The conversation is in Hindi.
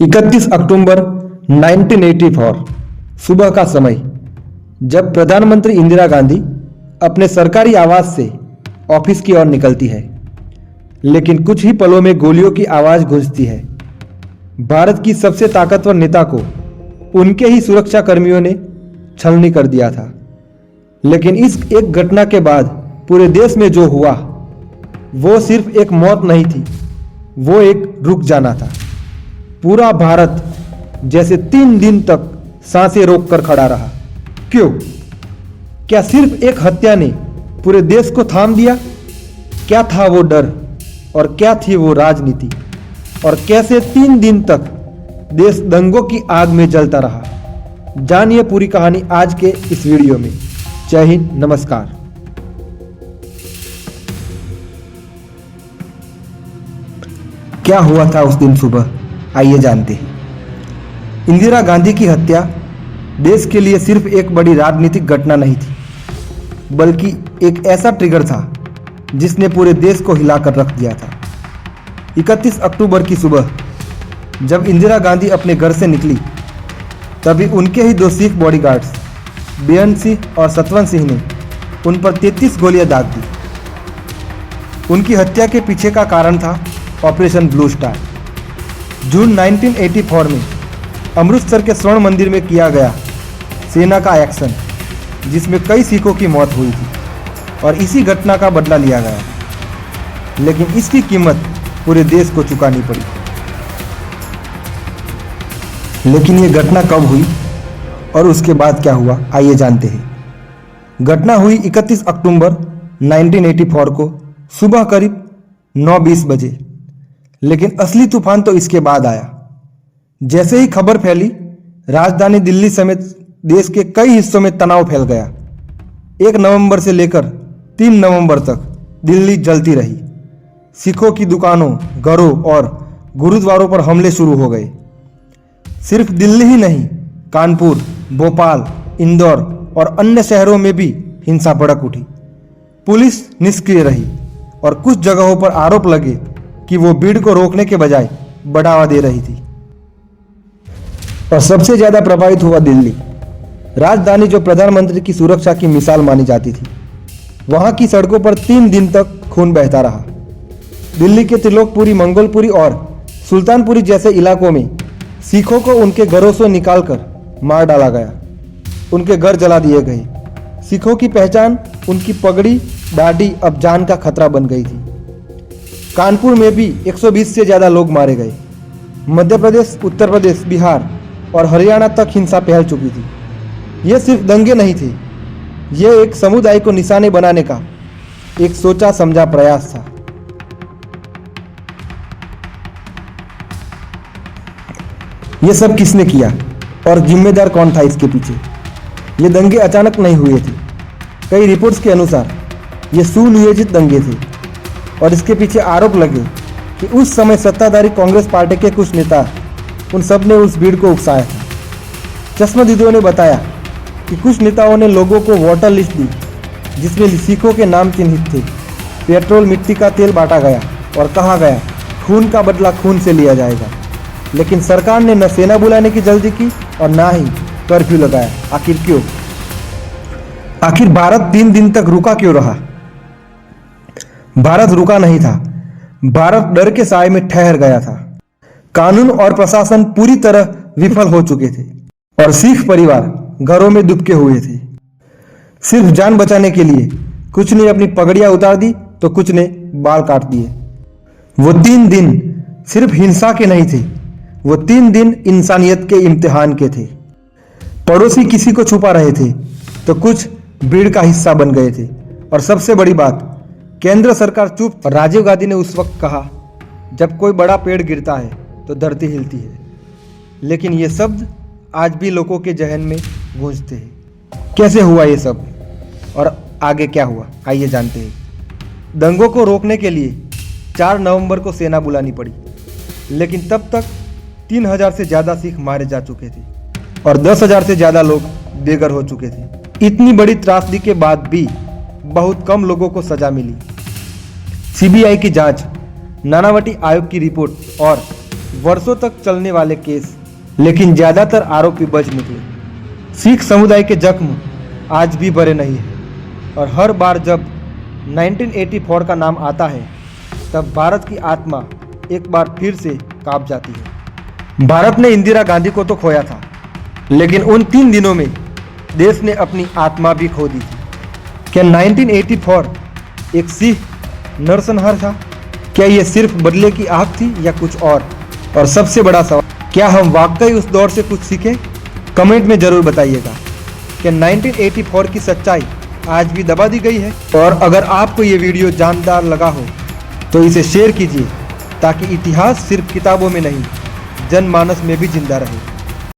31 अक्टूबर 1984 सुबह का समय, जब प्रधानमंत्री इंदिरा गांधी अपने सरकारी आवास से ऑफिस की ओर निकलती है, लेकिन कुछ ही पलों में गोलियों की आवाज गूंजती है। भारत की सबसे ताकतवर नेता को उनके ही सुरक्षा कर्मियों ने छलनी कर दिया था। लेकिन इस एक घटना के बाद पूरे देश में जो हुआ वो सिर्फ एक मौत नहीं थी, वो एक रुक जाना था। पूरा भारत जैसे 3 दिन तक सांसें रोककर खड़ा रहा। क्यों? क्या सिर्फ एक हत्या ने पूरे देश को थाम दिया? क्या था वो डर और क्या थी वो राजनीति, और कैसे 3 दिन तक देश दंगों की आग में जलता रहा? जानिए पूरी कहानी आज के इस वीडियो में। जय हिंद, नमस्कार। क्या हुआ था उस दिन सुबह, आइए जानते हैं। इंदिरा गांधी की हत्या देश के लिए सिर्फ एक बड़ी राजनीतिक घटना नहीं थी, बल्कि एक ऐसा ट्रिगर था जिसने पूरे देश को हिलाकर रख दिया था। 31 अक्टूबर की सुबह जब इंदिरा गांधी अपने घर से निकली, तभी उनके ही 2 सिख बॉडीगार्ड्स बेअंत सिंह और सतवंत सिंह ने उन पर 33 गोलियां दाग दी। उनकी हत्या के पीछे का कारण था ऑपरेशन ब्लू स्टार। जून 1984 में अमृतसर के स्वर्ण मंदिर में किया गया सेना का एक्शन, जिसमें कई सिखों की मौत हुई थी, और इसी घटना का बदला लिया गया। लेकिन इसकी कीमत पूरे देश को चुकानी पड़ी। लेकिन ये घटना कब हुई और उसके बाद क्या हुआ, आइए जानते हैं। घटना हुई 31 अक्टूबर 1984 को सुबह करीब 9:20 बजे। लेकिन असली तूफान तो इसके बाद आया। जैसे ही खबर फैली, राजधानी दिल्ली समेत देश के कई हिस्सों में तनाव फैल गया। 1 नवंबर से लेकर 3 नवंबर तक दिल्ली जलती रही। सिखों की दुकानों, घरों और गुरुद्वारों पर हमले शुरू हो गए। सिर्फ दिल्ली ही नहीं, कानपुर, भोपाल, इंदौर और अन्य शहरों में भी हिंसा भड़क उठी। पुलिस निष्क्रिय रही और कुछ जगहों पर आरोप लगे कि वो भीड़ को रोकने के बजाय बढ़ावा दे रही थी। और सबसे ज्यादा प्रभावित हुआ दिल्ली, राजधानी जो प्रधानमंत्री की सुरक्षा की मिसाल मानी जाती थी। वहां की सड़कों पर 3 दिन तक खून बहता रहा। दिल्ली के त्रिलोकपुरी, मंगोलपुरी और सुल्तानपुरी जैसे इलाकों में सिखों को उनके घरों से निकालकर मार डाला गया। उनके घर जला दिए गए। सिखों की पहचान उनकी पगड़ी, दाढ़ी अब जान का खतरा बन गई थी। कानपुर में भी 120 से ज्यादा लोग मारे गए। मध्य प्रदेश, उत्तर प्रदेश, बिहार और हरियाणा तक हिंसा फैल चुकी थी। ये सिर्फ दंगे नहीं थे, ये एक समुदाय को निशाने बनाने का एक सोचा समझा प्रयास था। ये सब किसने किया और जिम्मेदार कौन था इसके पीछे? ये दंगे अचानक नहीं हुए थे। कई रिपोर्ट्स के अनुसार ये सुनियोजित दंगे थे, और इसके पीछे आरोप लगे कि उस समय सत्ताधारी कांग्रेस पार्टी के कुछ नेता उन सब ने उस भीड़ को उकसाया था। चश्मदीदों ने बताया कि कुछ नेताओं ने लोगों को वोटर लिस्ट दी, जिसमें सिखों के नाम चिन्हित थे। पेट्रोल, मिट्टी का तेल बांटा गया और कहा गया खून का बदला खून से लिया जाएगा। लेकिन सरकार ने न सेना बुलाने की जल्दी की और ना ही कर्फ्यू लगाया। आखिर क्यों? आखिर भारत 3 दिन तक रुका क्यों रहा? भारत रुका नहीं था, भारत डर के साए में ठहर गया था। कानून और प्रशासन पूरी तरह विफल हो चुके थे, और सिख परिवार घरों में दुबके हुए थे। सिर्फ जान बचाने के लिए कुछ ने अपनी पगड़ियां उतार दी तो कुछ ने बाल काट दिए। वो 3 दिन सिर्फ हिंसा के नहीं थे, वो 3 दिन इंसानियत के इम्तिहान के थे। पड़ोसी किसी को छुपा रहे थे तो कुछ भीड़ का हिस्सा बन गए थे। और सबसे बड़ी बात, केंद्र सरकार चुप। राजीव गांधी ने उस वक्त कहा, जब कोई बड़ा पेड़ गिरता है तो धरती हिलती है। लेकिन ये शब्द आज भी लोगों के जहन में गूंजते हैं। कैसे हुआ ये सब और आगे क्या हुआ, आइए जानते हैं। दंगों को रोकने के लिए 4 नवंबर को सेना बुलानी पड़ी, लेकिन तब तक 3000 से ज़्यादा सिख मारे जा चुके थे और 10,000 से ज़्यादा लोग बेघर हो चुके थे। इतनी बड़ी त्रासदी के बाद भी बहुत कम लोगों को सजा मिली। सीबीआई की जांच, नानावटी आयोग की रिपोर्ट और वर्षों तक चलने वाले केस, लेकिन ज़्यादातर आरोपी बच निकले। सिख समुदाय के जख्म आज भी भरे नहीं हैं और हर बार जब 1984 का नाम आता है तब भारत की आत्मा एक बार फिर से कांप जाती है। भारत ने इंदिरा गांधी को तो खोया था, लेकिन उन 3 दिनों में देश ने अपनी आत्मा भी खो दी थी। क्या 1984 एक सिख नरसंहार था? क्या ये सिर्फ बदले की आग थी या कुछ और सबसे बड़ा सवाल, क्या हम वाकई उस दौर से कुछ सीखे? कमेंट में जरूर बताइएगा। क्या 1984 की सच्चाई आज भी दबा दी गई है? और अगर आपको ये वीडियो जानदार लगा हो तो इसे शेयर कीजिए ताकि इतिहास सिर्फ किताबों में नहीं, जनमानस में भी जिंदा रहे।